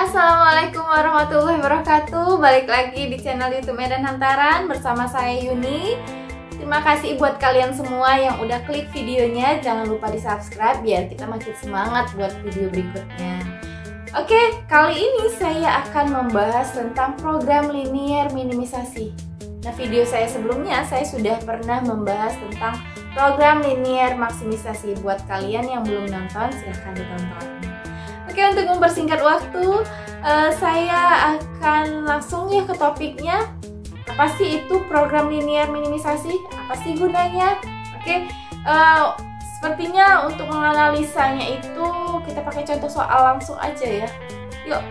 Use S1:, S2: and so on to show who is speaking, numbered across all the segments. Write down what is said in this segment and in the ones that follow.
S1: Assalamualaikum warahmatullahi wabarakatuh. Balik lagi di channel YouTube Medan Hantaran bersama saya Yuni. Terima kasih buat kalian semua yang udah klik videonya. Jangan lupa di subscribe biar kita makin semangat buat video berikutnya. Oke, kali ini saya akan membahas tentang program linear minimisasi. Nah, video saya sebelumnya saya sudah pernah membahas tentang program linear maksimisasi. Buat kalian yang belum nonton, silahkan ditonton. Oke, untuk mempersingkat waktu, saya akan langsung ya ke topiknya. Apa sih itu program linear minimisasi? Apa sih gunanya? Oke, sepertinya untuk menganalisanya itu kita pakai contoh soal langsung aja ya. Yuk,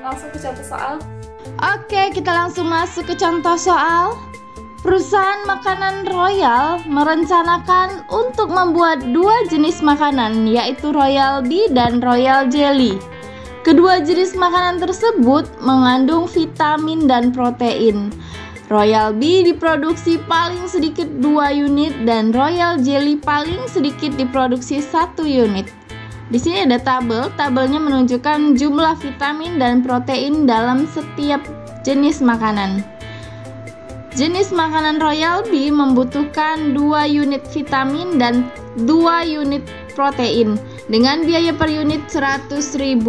S1: langsung ke contoh soal.
S2: Oke, kita langsung masuk ke contoh soal. Perusahaan makanan Royal merencanakan untuk membuat dua jenis makanan, yaitu Royal Bee dan Royal Jelly. Kedua jenis makanan tersebut mengandung vitamin dan protein. Royal Bee diproduksi paling sedikit 2 unit dan Royal Jelly paling sedikit diproduksi 1 unit. Di sini ada tabel, tabelnya menunjukkan jumlah vitamin dan protein dalam setiap jenis makanan. Jenis makanan Royal Bee membutuhkan 2 unit vitamin dan 2 unit protein dengan biaya per unit Rp100.000.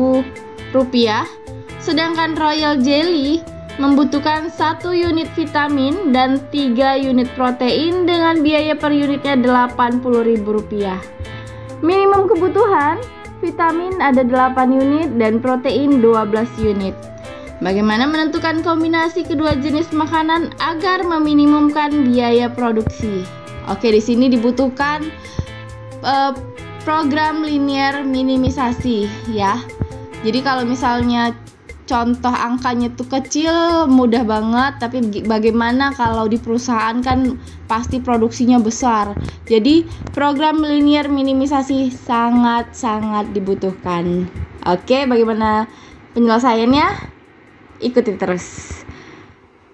S2: Sedangkan Royal Jelly membutuhkan 1 unit vitamin dan 3 unit protein dengan biaya per unitnya Rp80.000. Minimum kebutuhan vitamin ada 8 unit dan protein 12 unit. Bagaimana menentukan kombinasi kedua jenis makanan agar meminimumkan biaya produksi? Oke, di sini dibutuhkan program linear minimisasi ya. Jadi kalau misalnya contoh angkanya itu kecil mudah banget, tapi bagaimana kalau di perusahaan kan pasti produksinya besar. Jadi program linear minimisasi sangat-sangat dibutuhkan. Oke, bagaimana penyelesaiannya? Ikuti terus.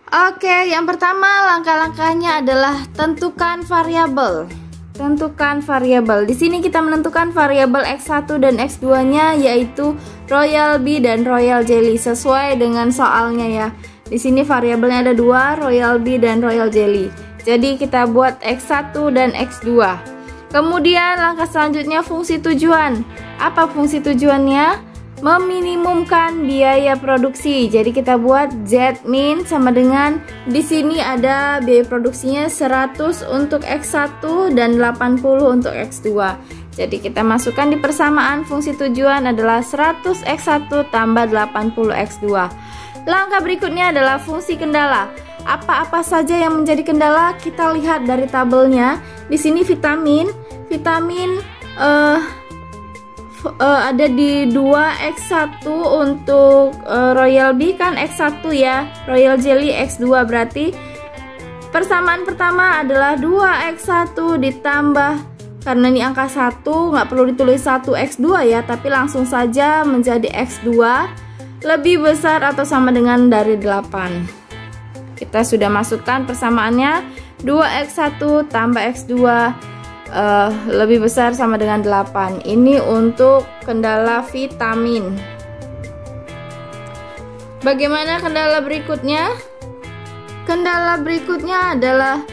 S2: Oke, yang pertama langkah-langkahnya adalah tentukan variabel. Tentukan variabel. Di sini kita menentukan variabel X1 dan X2-nya yaitu Royal Bee dan Royal Jelly sesuai dengan soalnya ya. Di sini variabelnya ada 2, Royal Bee dan Royal Jelly. Jadi kita buat X1 dan X2. Kemudian langkah selanjutnya fungsi tujuan. Apa fungsi tujuannya? Meminimumkan biaya produksi. Jadi kita buat Z-min sama dengan di sini ada biaya produksinya 100 untuk X1 dan 80 untuk X2. Jadi kita masukkan di persamaan fungsi tujuan adalah 100 X1 tambah 80 X2. Langkah berikutnya adalah fungsi kendala. Apa-apa saja yang menjadi kendala? Kita lihat dari tabelnya. Di sini vitamin ada di 2X1 untuk Royal Bee kan X1 ya, Royal Jelly X2, berarti persamaan pertama adalah 2X1 ditambah, karena ini angka 1 nggak perlu ditulis 1X2 ya, tapi langsung saja menjadi X2 lebih besar atau sama dengan dari 8. Kita sudah masukkan persamaannya 2X1 tambah X2 lebih besar sama dengan 8. Ini untuk kendala vitamin. Bagaimana kendala berikutnya? Kendala berikutnya adalah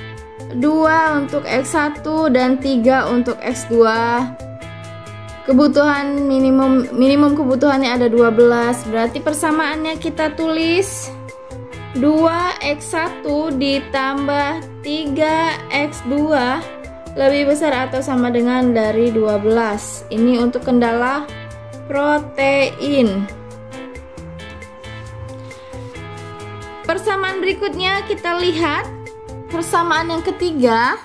S2: 2 untuk X1 dan 3 untuk X2. Kebutuhan minimum kebutuhannya ada 12. Berarti persamaannya kita tulis 2X1 ditambah 3X2 lebih besar atau sama dengan dari 12. Ini untuk kendala protein. Persamaan berikutnya kita lihat. Persamaan yang ketiga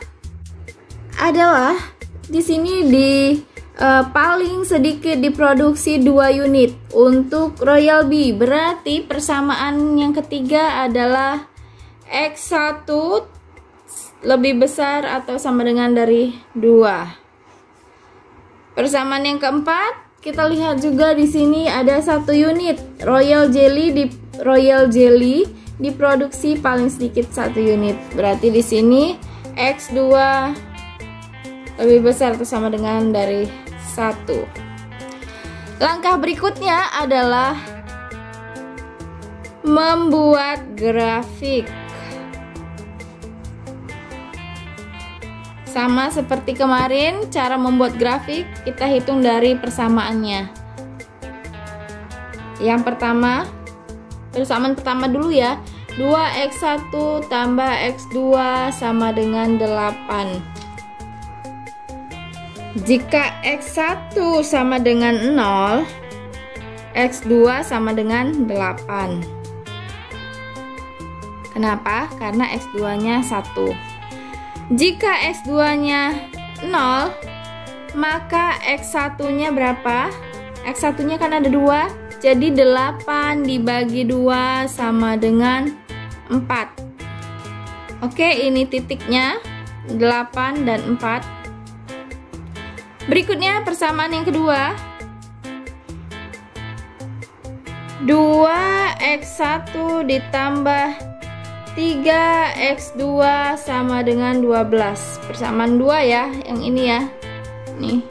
S2: adalah di sini paling sedikit diproduksi 2 unit untuk Royal Bee. Berarti persamaan yang ketiga adalah X1 lebih besar atau sama dengan dari 2. Persamaan yang keempat, kita lihat juga di sini ada 1 unit Royal Jelly diproduksi paling sedikit 1 unit. Berarti di sini X2 lebih besar atau sama dengan dari 1. Langkah berikutnya adalah
S1: membuat grafik. Sama seperti kemarin, cara membuat grafik kita hitung dari persamaannya. Yang pertama, persamaan pertama dulu ya. 2x1 tambah x2 sama dengan 8. Jika x1 sama dengan 0, x2 sama dengan 8. Kenapa? Karena x2-nya 1. Jika x2-nya 0, maka x1-nya berapa? X1-nya kan ada 2, jadi 8 dibagi 2 sama dengan 4. Oke, ini titiknya 8 dan 4. Berikutnya persamaan yang kedua. 2x1 ditambah 3x2 sama dengan 12. Persamaan 2 ya, yang ini ya. Nih.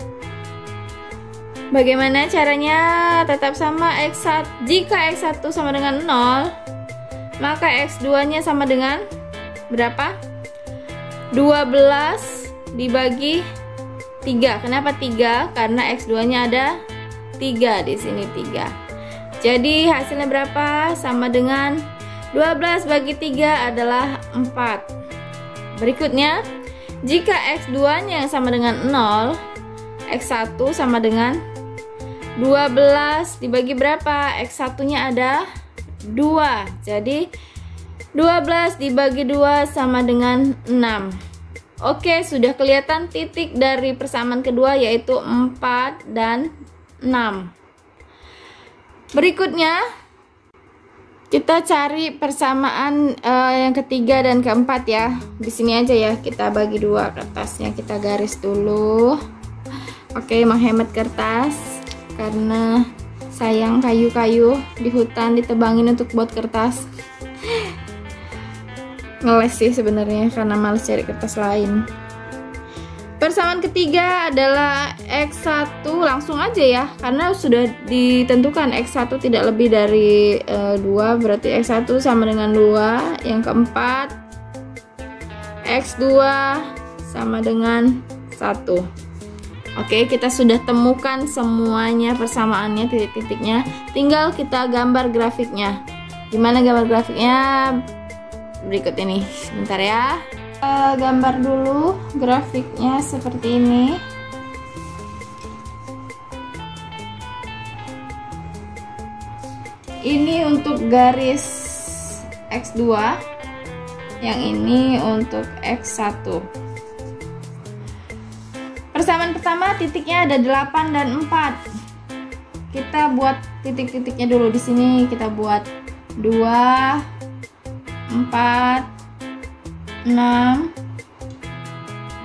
S1: Bagaimana caranya? Tetap sama x1. Jika x1 sama dengan 0, maka x2-nya sama dengan berapa? 12 dibagi 3. Kenapa 3? Karena x2-nya ada 3 di sini, 3. Jadi hasilnya berapa? Sama dengan 12 bagi 3 adalah 4. Berikutnya, jika x2-nya sama dengan 0, x1 sama dengan 12 dibagi berapa? X1-nya ada 2. Jadi 12 dibagi 2 sama dengan 6. Oke, sudah kelihatan titik dari persamaan kedua, yaitu 4 dan 6. Berikutnya kita cari persamaan yang ketiga dan keempat ya. Di sini aja ya, kita bagi 2 kertasnya, kita garis dulu. Oke, menghemat kertas karena sayang kayu-kayu di hutan ditebangin untuk buat kertas. Ngeles sih sebenarnya karena males cari kertas lain. Persamaan ketiga adalah x1, langsung aja ya, karena sudah ditentukan x1 tidak lebih dari 2, berarti x1 sama dengan 2. Yang keempat, x2 sama dengan 1. Oke, kita sudah temukan semuanya persamaannya, titik-titiknya. Tinggal kita gambar grafiknya. Gimana gambar grafiknya? Berikut ini. Bentar ya. Gambar dulu grafiknya seperti ini. Ini untuk garis x2, yang ini untuk x1. Persamaan pertama titiknya ada 8 dan 4. Kita buat titik-titiknya dulu. Di sini kita buat 2, 4, 6.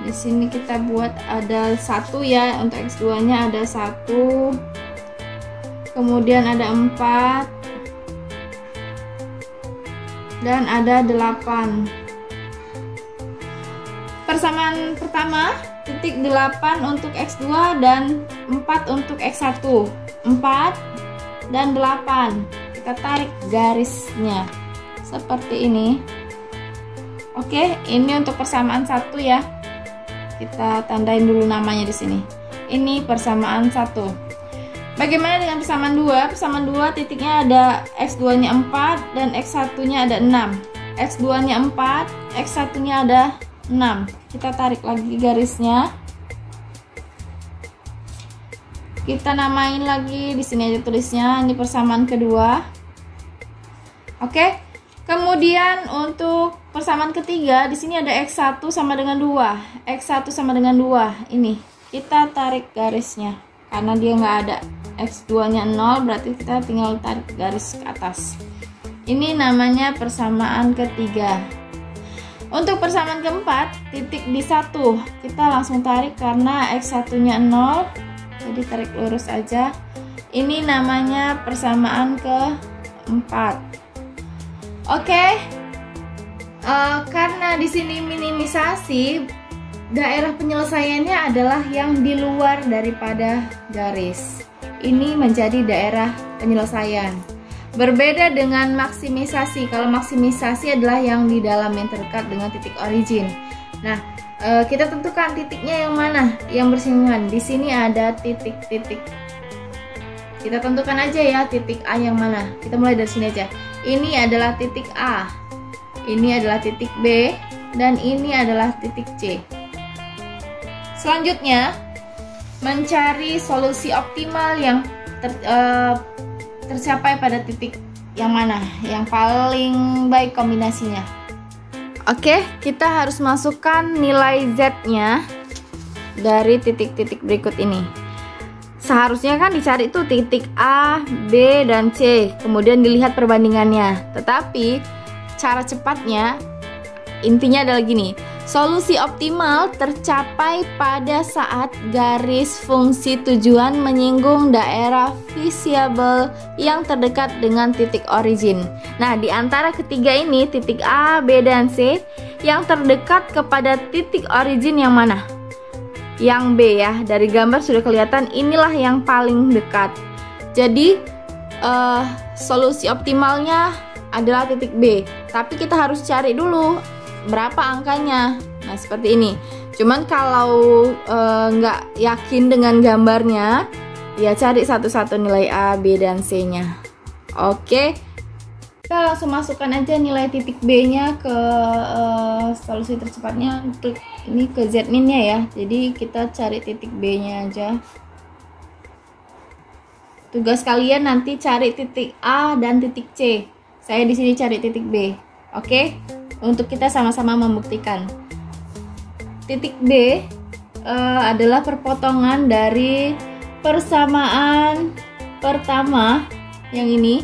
S1: Di sini kita buat ada 1 ya, untuk x2 nya ada 1, kemudian ada 4 dan ada 8. Persamaan pertama titik 8 untuk x2 dan 4 untuk x1. 4 dan 8 kita tarik garisnya seperti ini. Oke, ini untuk persamaan 1 ya. Kita tandain dulu namanya di sini. Ini persamaan 1. Bagaimana dengan persamaan 2? Persamaan 2 titiknya ada x2-nya 4 dan x1-nya ada 6. X2-nya 4, x1-nya ada 6. Kita tarik lagi garisnya. Kita namain lagi, di sini aja tulisnya. Ini persamaan kedua. Oke. Kemudian untuk persamaan ketiga, di sini ada x1 sama dengan 2. X1 sama dengan 2. Ini kita tarik garisnya. Karena dia nggak ada x2-nya 0, berarti kita tinggal tarik garis ke atas. Ini namanya persamaan ketiga. Untuk persamaan keempat, titik di 1 kita langsung tarik karena x1-nya 0. Jadi tarik lurus aja. Ini namanya persamaan keempat. Oke, karena di sini minimisasi, daerah penyelesaiannya adalah yang di luar daripada garis. Ini menjadi daerah penyelesaian. Berbeda dengan maksimisasi. Kalau maksimisasi adalah yang di dalam yang terdekat dengan titik origin. Nah, kita tentukan titiknya yang mana yang bersinggungan. Di sini ada titik-titik. Kita tentukan aja ya titik A yang mana. Kita mulai dari sini aja. Ini adalah titik A. Ini adalah titik B dan ini adalah titik C. Selanjutnya, mencari solusi optimal yang tercapai pada titik yang mana, yang paling baik kombinasinya. Oke, kita harus masukkan nilai Z-nya dari titik-titik berikut ini. Seharusnya kan dicari tuh titik A, B, dan C, kemudian dilihat perbandingannya. Tetapi cara cepatnya intinya adalah gini. Solusi optimal tercapai pada saat garis fungsi tujuan menyinggung daerah visible yang terdekat dengan titik origin. Nah, di antara ketiga ini, titik A, B, dan C, yang terdekat kepada titik origin yang mana? Yang B ya, dari gambar sudah kelihatan inilah yang paling dekat. Jadi, solusi optimalnya adalah titik B. Tapi kita harus cari dulu berapa angkanya. Nah, seperti ini. Cuman kalau nggak yakin dengan gambarnya, ya cari satu-satu nilai A, B, dan C nya. Oke, kita langsung masukkan aja nilai titik B nya ke solusi tercepatnya. Klik ini ke Z-min nya ya. Jadi kita cari titik B nya aja. Tugas kalian nanti cari titik A dan titik C. Saya di sini cari titik B. Oke, untuk kita sama-sama membuktikan. Titik B adalah perpotongan dari persamaan pertama yang ini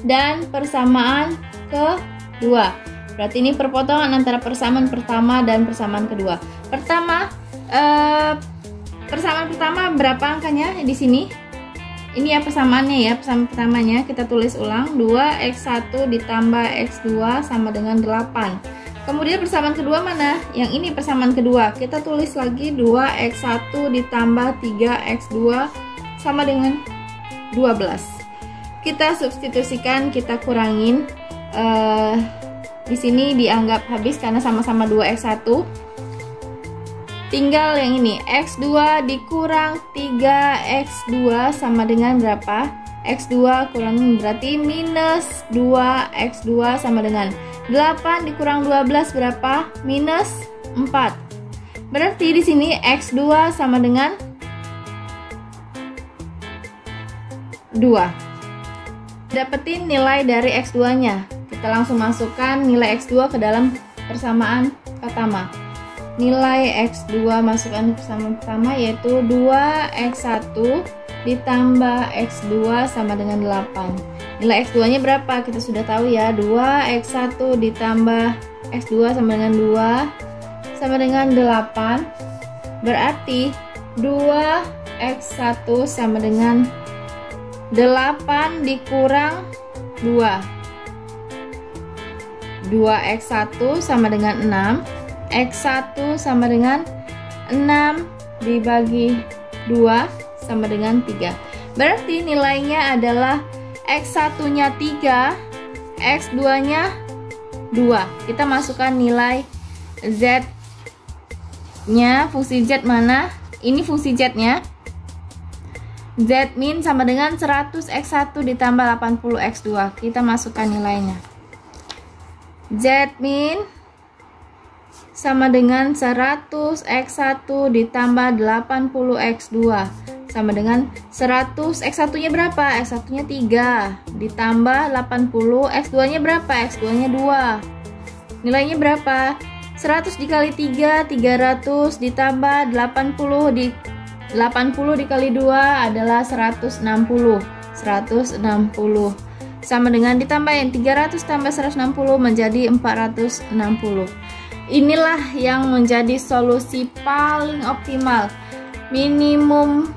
S1: dan persamaan kedua. Berarti ini perpotongan antara persamaan pertama dan persamaan kedua. Persamaan pertama berapa angkanya di sini? Ini ya persamaannya ya, persamaan pertamanya kita tulis ulang, 2x1 ditambah x2 sama dengan 8. Kemudian persamaan kedua mana? Yang ini persamaan kedua, kita tulis lagi 2x1 ditambah 3x2 sama dengan 12. Kita substitusikan, kita kurangin. Di sini dianggap habis karena sama-sama 2x1. Tinggal yang ini, x2 dikurang 3x2 sama dengan berapa? X2 kurang berarti minus 2x2 sama dengan 8 dikurang 12 berapa? Minus 4. Berarti di sini x2 sama dengan 2. Dapetin nilai dari x2-nya. Kita langsung masukkan nilai x2 ke dalam persamaan pertama. Nilai x2 masukkan ke persamaan pertama yaitu 2x1 ditambah x2 sama dengan 8. Nilai x2 nya berapa? Kita sudah tahu ya, 2x1 ditambah x2 sama dengan 2 sama dengan 8. Berarti 2x1 sama dengan 8 dikurang 2. 2x1 sama dengan 6. X1 sama dengan 6 dibagi 2 sama dengan 3. Berarti nilainya adalah X1 nya 3, X2 nya 2. Kita masukkan nilai Z nya, fungsi Z mana? Ini fungsi Z nya. Z min sama dengan 100 X1 ditambah 80 X2. Kita masukkan nilainya. Z min sama dengan 100 X1 ditambah 80 X2 sama dengan 100. X1 nya berapa? X1 nya 3 ditambah 80. X2 nya berapa? X2 nya 2. Nilainya berapa? 100 dikali 3 300 ditambah 80 dikali 2 adalah 160 sama dengan ditambahin 300 tambah 160 menjadi 460. Inilah yang menjadi solusi paling optimal. Minimum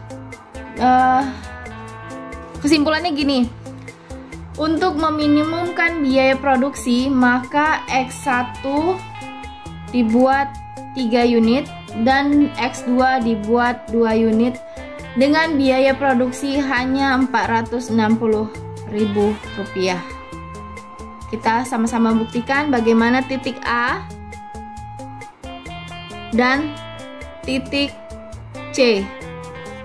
S1: kesimpulannya gini. Untuk meminimumkan biaya produksi, maka X1 dibuat 3 unit dan X2 dibuat 2 unit dengan biaya produksi hanya 460.000.
S2: Rp100.000. Kita sama-sama buktikan bagaimana titik A dan titik C.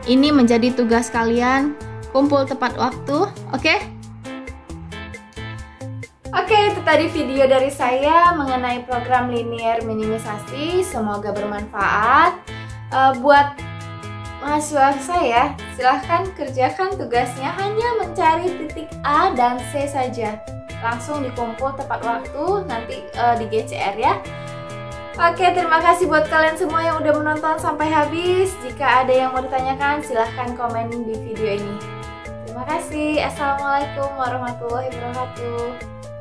S2: Ini menjadi tugas kalian, kumpul tepat waktu, oke?
S1: Oke, itu tadi video dari saya mengenai program linear minimisasi. Semoga bermanfaat. Buat mahasiswa saya, silahkan kerjakan tugasnya hanya mencari titik A dan C saja. Langsung dikumpul tepat waktu, nanti di GCR ya. Oke, terima kasih buat kalian semua yang udah menonton sampai habis. Jika ada yang mau ditanyakan, silahkan komen di video ini. Terima kasih. Assalamualaikum warahmatullahi wabarakatuh.